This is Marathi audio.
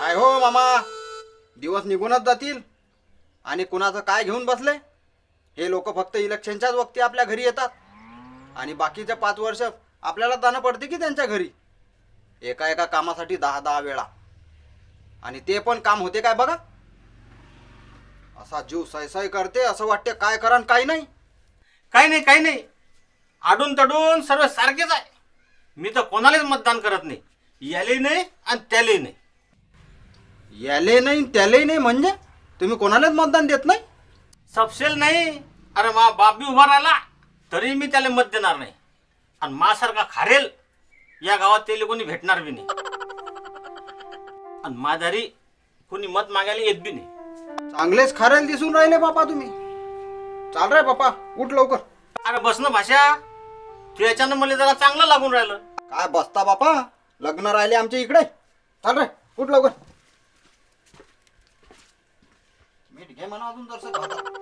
काय हो मामा, दिवस निघूनच जातील आणि कुणाचं काय घेऊन बसले. हे लोक फक्त इलेक्शनच्याच वक्ती आपल्या घरी येतात आणि बाकीचे 5 वर्ष आपल्याला जाणं पडते की त्यांच्या घरी, एका एका कामासाठी 10-10 वेळा. आणि ते पण काम होते काय बघा. असा जीव सैसै करते, असं वाटते काय करा काही नाही. काही नाही आडून तडून सर्व सारखेच आहे. मी तर कोणालाच मतदान करत नाही, याले नाही आणि त्याले नाही. याले नाही त्याले नाही म्हणजे तुम्ही कोणालाच मतदान देत नाही. सबसेल नाही. अरे मा बाप बी उभा राहिला तरी मी त्याला मत देणार नाही. आणि मासारखा खारेल या गावात त्याला कोणी भेटणार बी नाही. आणि माझारी कोणी मत मागायला येत बी नाही. चांगलेच खारेल दिसून राहिले बापा तुम्ही. चाल रे बापा, उठ लवकर. अरे बस ना भाषा, तू याच्यानं मला जरा चांगलं लागून राहिलं. काय बसता बापा, लग्न राहिले आमच्या इकडे. चाल रे, उठ लवकर. मीठ घे म्हणा अजून जरसं भातात.